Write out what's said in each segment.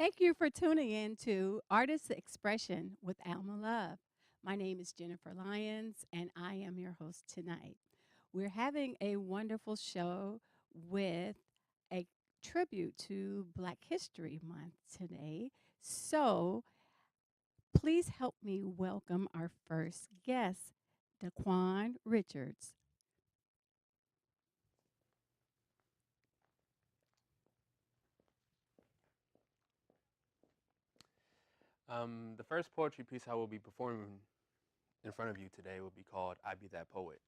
Thank you for tuning in to Artist Expression with Alma Love. My name is Jennifer Lyons, and I am your host tonight. We're having a wonderful show with a tribute to Black History Month today. So please help me welcome our first guest, Daquan Richards. The first poetry piece I will be performing in front of you today will be called I Be That Poet.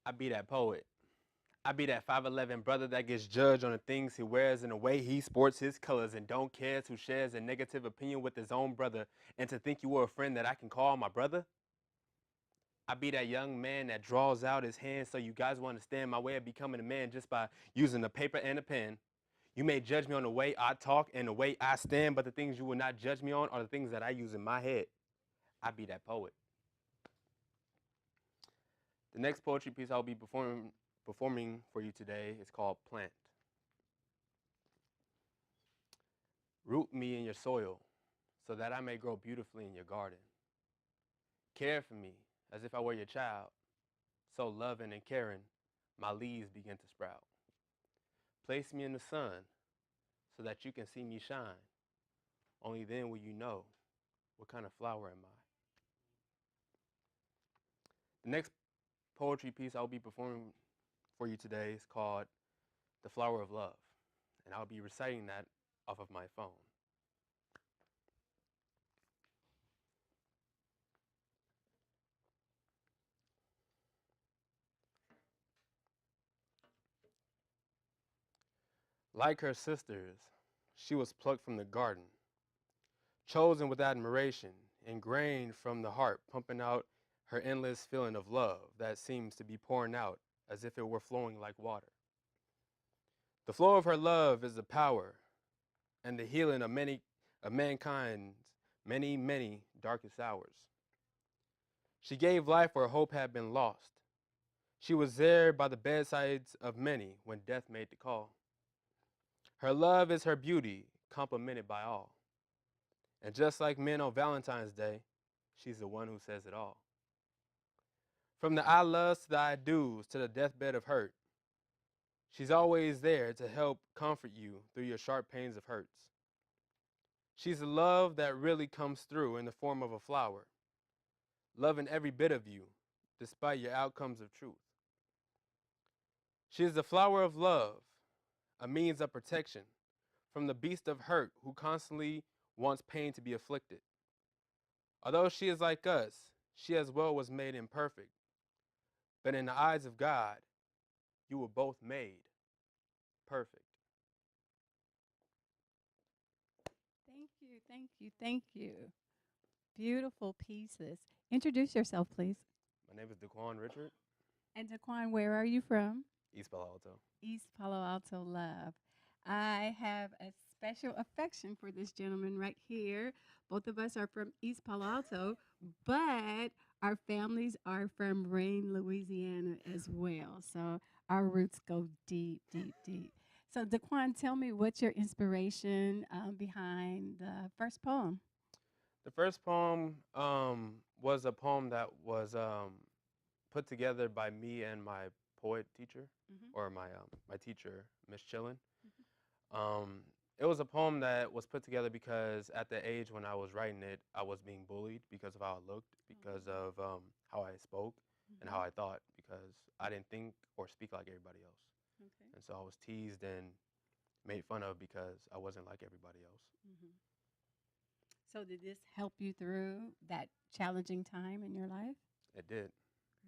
I be that poet. I be that 5'11 brother that gets judged on the things he wears and the way he sports his colors and don't care who shares a negative opinion with his own brother. And to think you were a friend that I can call my brother? I be that young man that draws out his hand so you guys will understand my way of becoming a man just by using a paper and a pen. You may judge me on the way I talk and the way I stand, but the things you will not judge me on are the things that I use in my head. I be that poet. The next poetry piece I'll be performing for you today is called Plant. Root me in your soil so that I may grow beautifully in your garden. Care for me as if I were your child, so loving and caring, my leaves begin to sprout. Place me in the sun so that you can see me shine. Only then will you know what kind of flower am I. The next poetry piece I'll be performing for you today is called The Flower of Love, and I'll be reciting that off of my phone. Like her sisters, she was plucked from the garden, chosen with admiration, ingrained from the heart, pumping out her endless feeling of love that seems to be pouring out as if it were flowing like water. The flow of her love is the power and the healing of mankind's many darkest hours. She gave life where hope had been lost. She was there by the bedsides of many when death made the call. Her love is her beauty, complimented by all. And just like men on Valentine's Day, she's the one who says it all. From the I loves to the I do's to the deathbed of hurt, she's always there to help comfort you through your sharp pains of hurts. She's the love that really comes through in the form of a flower, loving every bit of you, despite your outcomes of truth. She is the flower of love, a means of protection from the beast of hurt who constantly wants pain to be afflicted. Although she is like us, she as well was made imperfect. But in the eyes of God, you were both made perfect. Thank you. Beautiful pieces. Introduce yourself, please. My name is Daquan Richard, And Daquan, where are you from? East Palo Alto. East Palo Alto love. I have a special affection for this gentleman right here. Both of us are from East Palo Alto, but our families are from Rain, Louisiana as well. So our roots go deep, deep, deep. So, Daquan, tell me what's your inspiration behind the first poem? The first poem was a poem that was put together by me and my poet teacher, Mm-hmm. or my teacher, Miss Chillin. Um, it was a poem that was put together because at the age when I was writing it, I was being bullied because of how I looked, because of how I spoke, and how Mm-hmm. I thought, because I didn't think or speak like everybody else. Okay. And so I was teased and made fun of because I wasn't like everybody else. Mm-hmm. So, did this help you through that challenging time in your life? It did.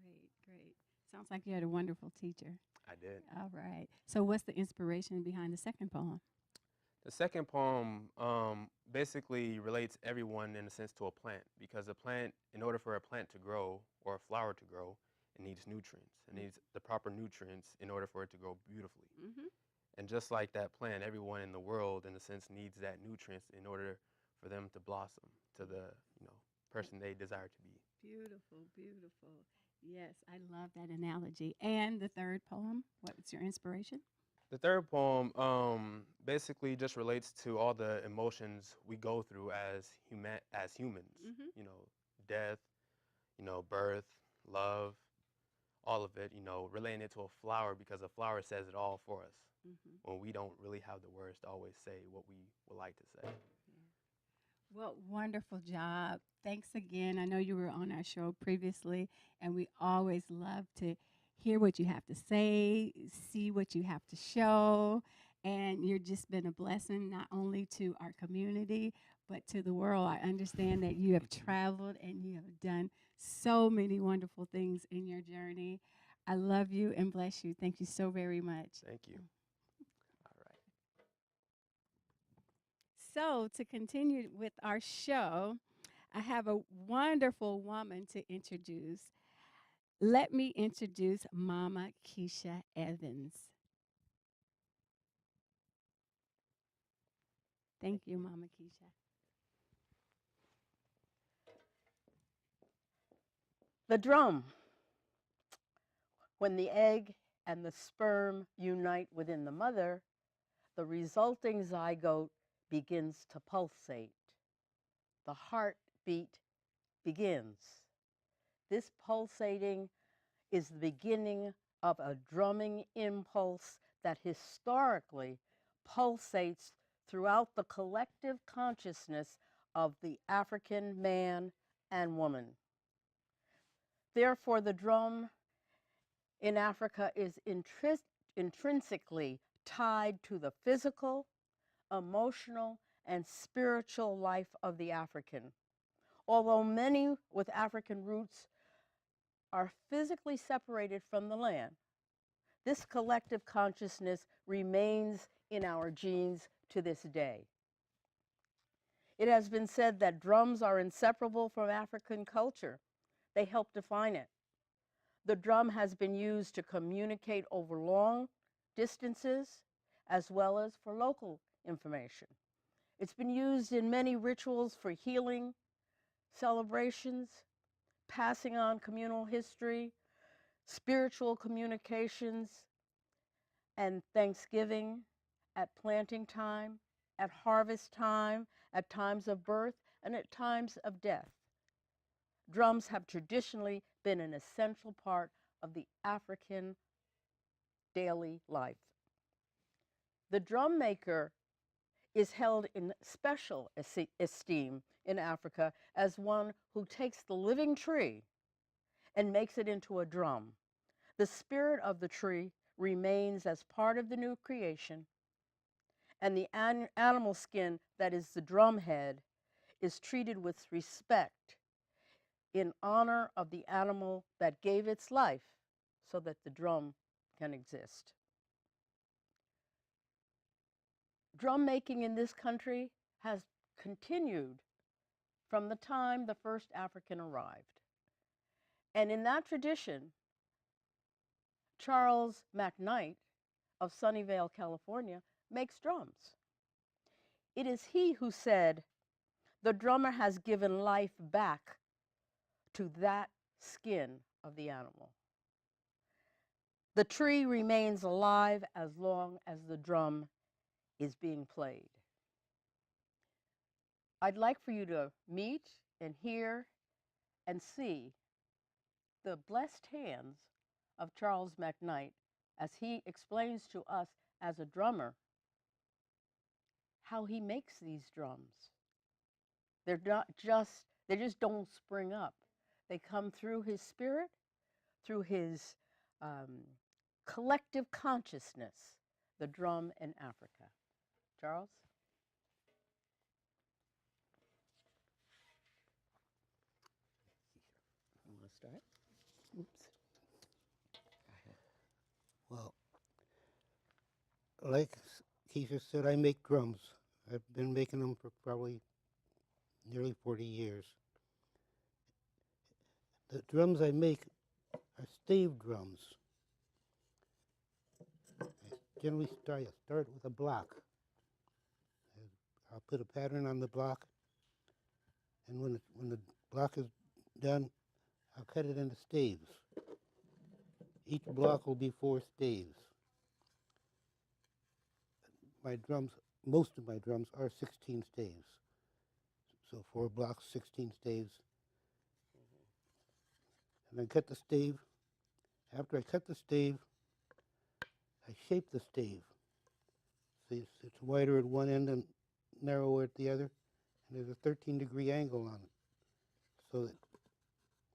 Great, great. Sounds like you had a wonderful teacher. I did. All right. So, what's the inspiration behind the second poem? The second poem basically relates everyone in a sense to a plant because a plant, in order for a plant to grow or a flower to grow, it needs nutrients. It needs the proper nutrients in order for it to grow beautifully. Mm-hmm. And just like that plant, everyone in the world, in a sense, needs that nutrients in order for them to blossom to the person they desire to be. Beautiful, beautiful. Yes, I love that analogy. And the third poem, what was your inspiration? The third poem basically just relates to all the emotions we go through as humans. Mm-hmm. You know, death, birth, love, all of it, relating it to a flower because a flower says it all for us Mm-hmm. when we don't really have the words to always say what we would like to say. Well, wonderful job. Thanks again. I know you were on our show previously, and we always love to hear what you have to say, see what you have to show. And you've just been a blessing not only to our community, but to the world. I understand that you have traveled and you have done so many wonderful things in your journey. I love you and bless you. Thank you so very much. Thank you. All right. So, to continue with our show, I have a wonderful woman to introduce. Let me introduce Mama Keisha Evans. Thank you, Mama Keisha. The drum. When the egg and the sperm unite within the mother, the resulting zygote begins to pulsate. The heartbeat begins. This pulsating is the beginning of a drumming impulse that historically pulsates throughout the collective consciousness of the African man and woman. Therefore, the drum in Africa is intrinsically tied to the physical, emotional, and spiritual life of the African. Although many with African roots are physically separated from the land, this collective consciousness remains in our genes to this day. It has been said that drums are inseparable from African culture. They help define it. The drum has been used to communicate over long distances as well as for local information. It's been used in many rituals for healing, celebrations, passing on communal history, spiritual communications, and Thanksgiving, at planting time, at harvest time, at times of birth, and at times of death. Drums have traditionally been an essential part of the African daily life. The drum maker is held in special esteem in Africa as one who takes the living tree and makes it into a drum. The spirit of the tree remains as part of the new creation, and the animal skin that is the drum head is treated with respect in honor of the animal that gave its life so that the drum can exist. Drum making in this country has continued from the time the first African arrived. And in that tradition, Charles McKnight of Sunnyvale, California, makes drums. It is he who said, "The drummer has given life back to that skin of the animal." The tree remains alive as long as the drum is being played. I'd like for you to meet and hear and see the blessed hands of Charles McKnight as he explains to us as a drummer how he makes these drums. They're not just, they just don't spring up. They come through his spirit, through his collective consciousness, the drum in Africa. Charles? You want to start? Oops. Well, like Keisha said, I make drums. I've been making them for probably nearly 40 years. The drums I make are stave drums. I generally start with a block. I'll put a pattern on the block, and when the block is done, I'll cut it into staves. Each block will be 4 staves. my drums, most of my drums are 16 staves. So 4 blocks, 16 staves. And I cut the stave. After I cut the stave, I shape the stave. See, it's wider at one end and narrower at the other. And there's a 13-degree angle on it. So that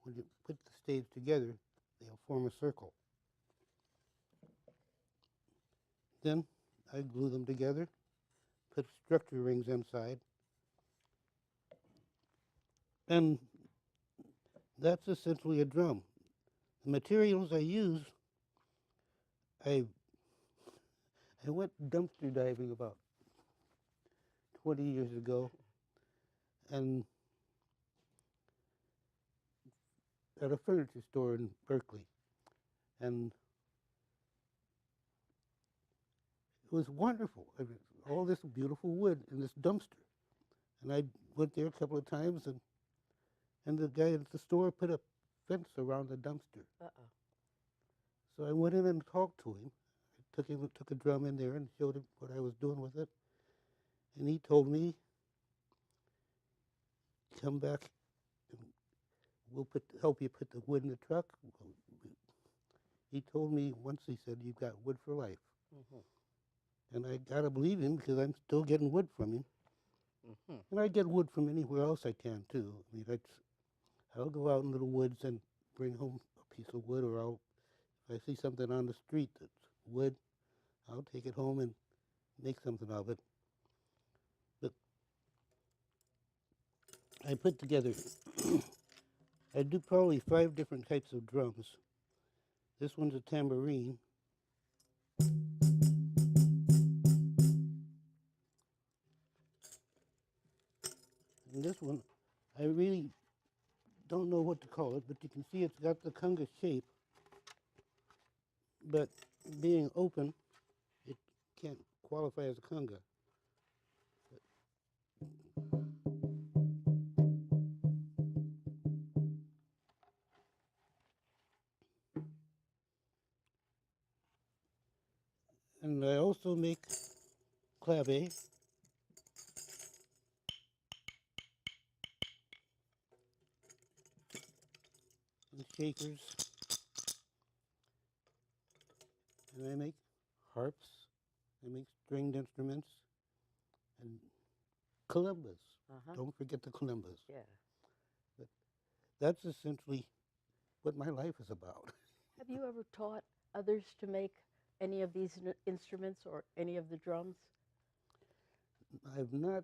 when you put the staves together, they'll form a circle. Then I glue them together, put structure rings inside, and that's essentially a drum. The materials I use, I, I went dumpster diving about 20 years ago, and at a furniture store in Berkeley, and it was wonderful. I mean, all this beautiful wood in this dumpster, and I went there a couple of times, and the guy at the store put a fence around the dumpster. Uh-oh. So I went in and talked to him. I took a drum in there and showed him what I was doing with it, and he told me, "Come back, and we'll help you put the wood in the truck." He told me once, he said, "You've got wood for life." Mm-hmm. And I gotta believe him because I'm still getting wood from him. Mm-hmm. And I get wood from anywhere else I can too. I mean, I'll go out in the woods and bring home a piece of wood, or if I see something on the street that's wood, I'll take it home and make something of it. But I put together, I do probably 5 different types of drums. This one's a tambourine. And this one, I really don't know what to call it, but you can see it's got the conga shape, but being open, it can't qualify as a conga. And I also make clave and shakers, and I make harps, I make stringed instruments, and kalimbas. Uh-huh. Don't forget the kalimbas. Yeah. But that's essentially what my life is about. Have you ever taught others to make any of these instruments or any of the drums? I've not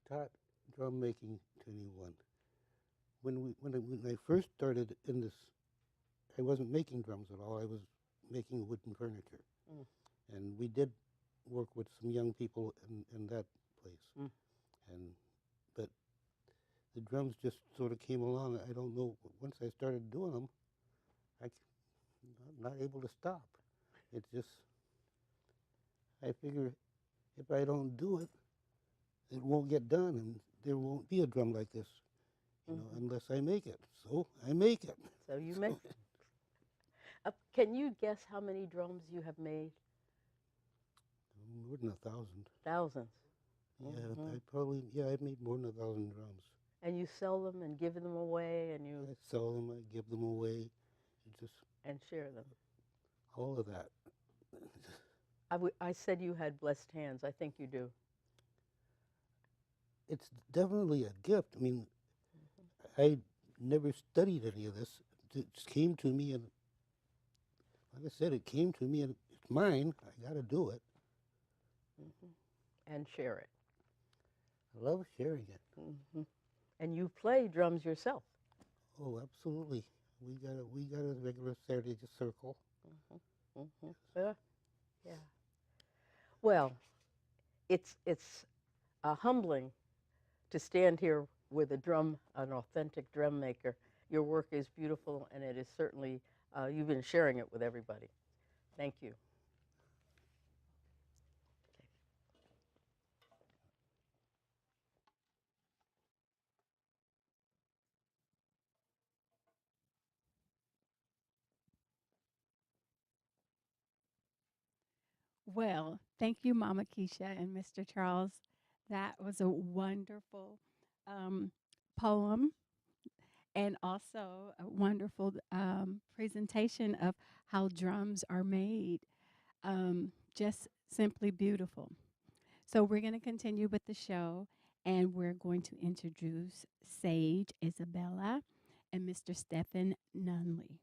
taught drum making to anyone. When I first started in this, I wasn't making drums at all. I was making wooden furniture. Mm. And we did work with some young people in that place. Mm. But the drums just sort of came along. I don't know. Once I started doing them, I'm not able to stop. It's just, I figure if I don't do it, it won't get done, and there won't be a drum like this, unless I make it. So I make it. So you make. Can you guess how many drums you have made? More than 1,000. Thousands. Yeah, I've made more than 1,000 drums. And you sell them and give them away, and you I sell them, I give them away, just and share them. all of that. I said you had blessed hands. I think you do. It's definitely a gift. I mean, I never studied any of this. It just came to me, and like I said, it came to me, and it's mine. I got to do it. Mm-hmm. And share it. I love sharing it. Mm-hmm. And you play drums yourself. Oh, absolutely. We got a regular Saturday circle. Mm-hmm. Mm-hmm. Yeah. Yeah. Well, it's humbling to stand here with an authentic drum maker. Your work is beautiful, and it is certainly, you've been sharing it with everybody. Thank you. Well, thank you, Mama Keisha and Mr. Charles. That was a wonderful um, poem and also a wonderful presentation of how drums are made. Just simply beautiful. So, we're going to continue with the show and we're going to introduce Sage Isabella and Mr. Stephen Nunley.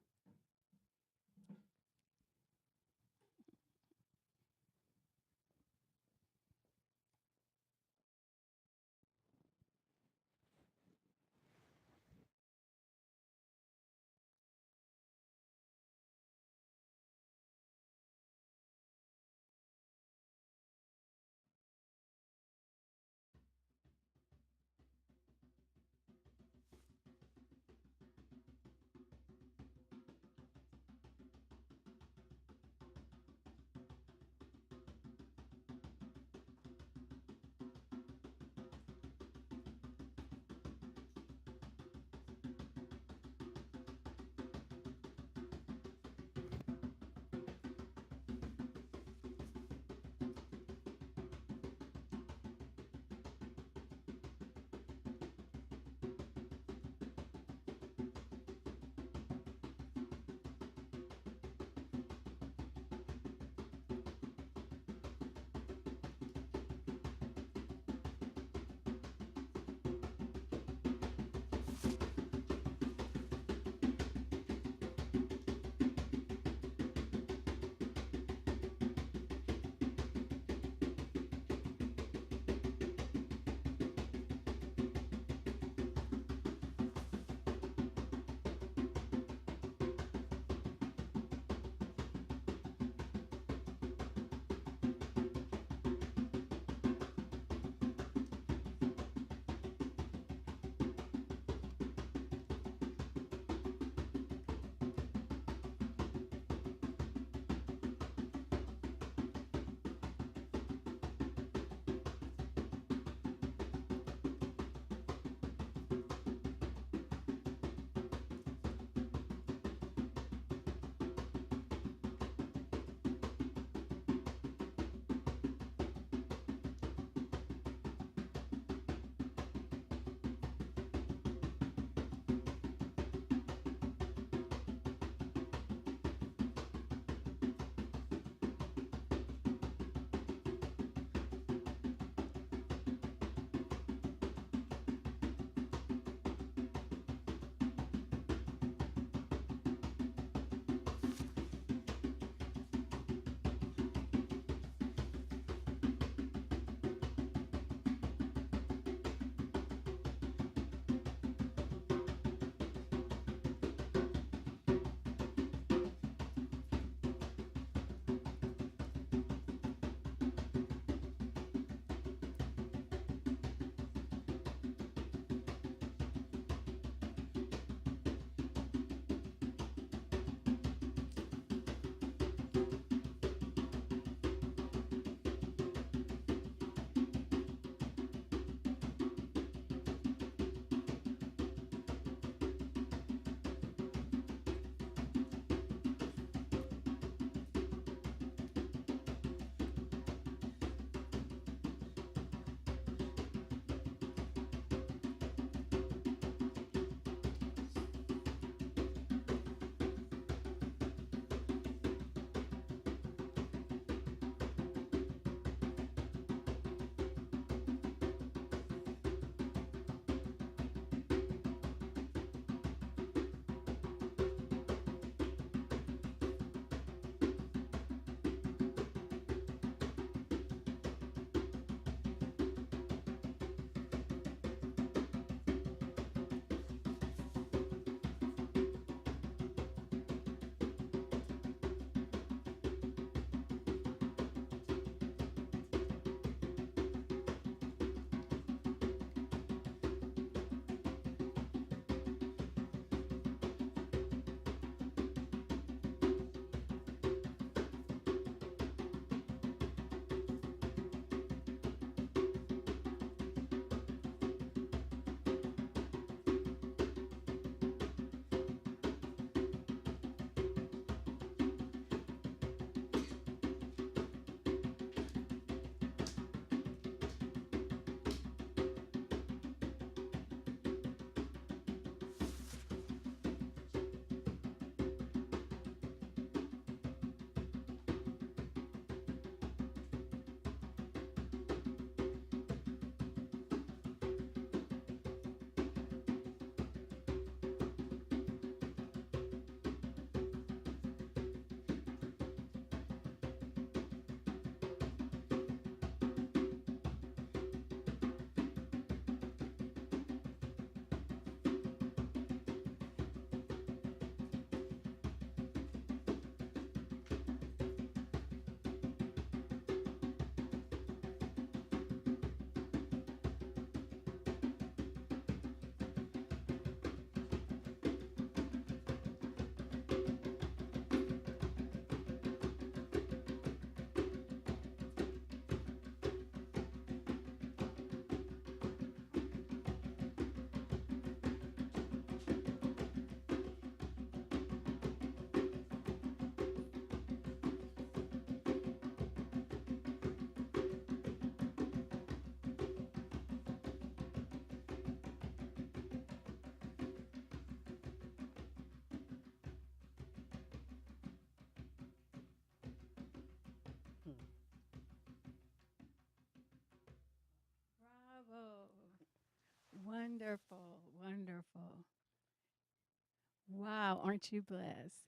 Wow, aren't you blessed?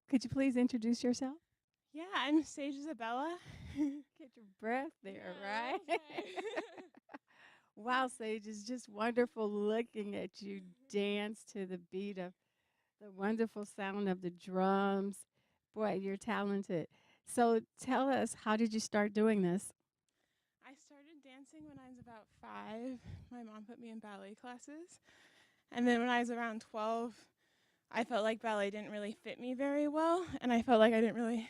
Could you please introduce yourself? Yeah, I'm Sage Isabella. Get your breath there, Yeah, right? I'll try. Wow, Sage, it's just wonderful looking at you dance to the beat of the wonderful sound of the drums. Boy, you're talented. So tell us, how did you start doing this? I started dancing when I was about 5. My mom put me in ballet classes. And then when I was around 12, I felt like ballet didn't really fit me very well. And I felt like I didn't really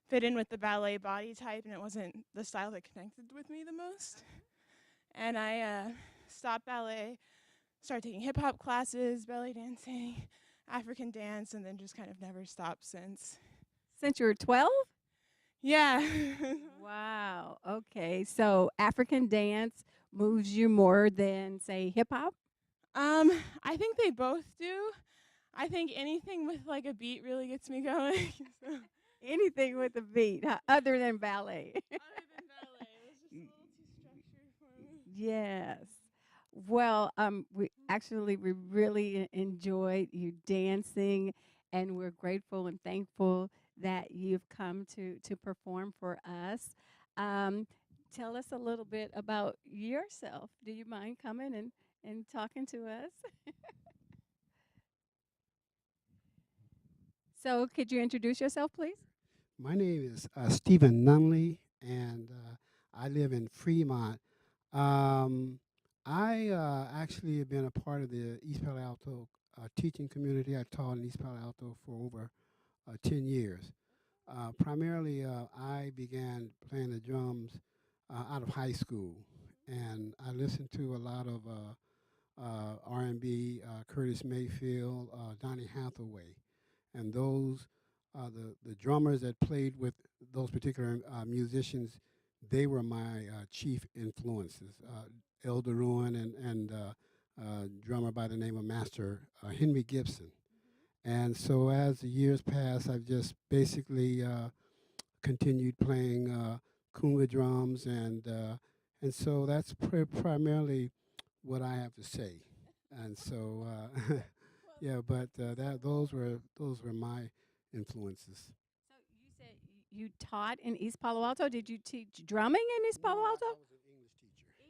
fit in with the ballet body type, and it wasn't the style that connected with me the most. And I stopped ballet, started taking hip hop classes, belly dancing, African dance, and then just kind of never stopped since. Since you were 12? Yeah. Wow. Okay. So African dance moves you more than, say, hip hop? I think they both do. I think anything with like a beat really gets me going. So, Anything with a beat, huh, other than ballet. other than ballet, it was just a little too structured for me. Yes. Well, we really enjoyed you dancing, and we're grateful and thankful that you've come to perform for us. Um, Tell us a little bit about yourself. Do you mind coming and talking to us? So, could you introduce yourself, please? My name is Stephen Nunley, and I live in Fremont. Um, I actually have been a part of the East Palo Alto teaching community. I taught in East Palo Alto for over 10 years. Primarily, I began playing the drums out of high school, and I listened to a lot of R&B, Curtis Mayfield, Donny Hathaway, and those the drummers that played with those particular musicians, they were my chief influences. Elder Ruin and drummer by the name of Master Henry Gibson. And so as the years passed, I've just basically continued playing conga drums, and so that's primarily what I have to say. And so, yeah, but those were my influences. So you said you taught in East Palo Alto. Did you teach drumming in East No, Palo Alto? I was an English teacher.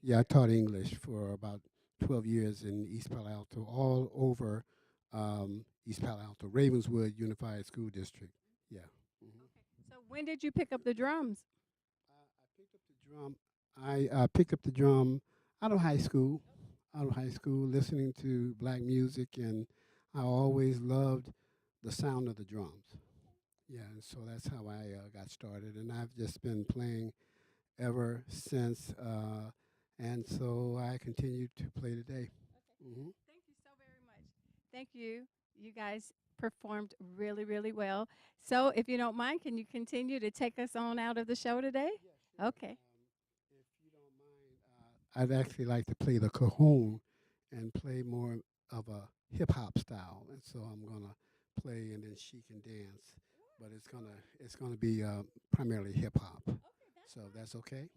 Yeah, I taught English for about 12 years in East Palo Alto, all over East Palo Alto, Ravenswood Unified School District. Yeah. Mhm. So when did you pick up the drums? I picked up the drum. I picked up the drum out of high school. Out of high school, listening to black music, and I always loved the sound of the drums. Yeah, and so that's how I got started, and I've just been playing ever since. And so I continue to play today. Hmm. Thank you so very much. Thank you. You guys performed really, really well. So if you don't mind, can you continue to take us on out of the show today? Yeah, sure. Okay. If you don't mind, I'd actually like to play the cajon and play more of a hip hop style, and so I'm gonna play, and then she can dance. But it's gonna be primarily hip hop. So that's okay.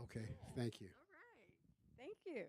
Okay, thank you. All right. Thank you.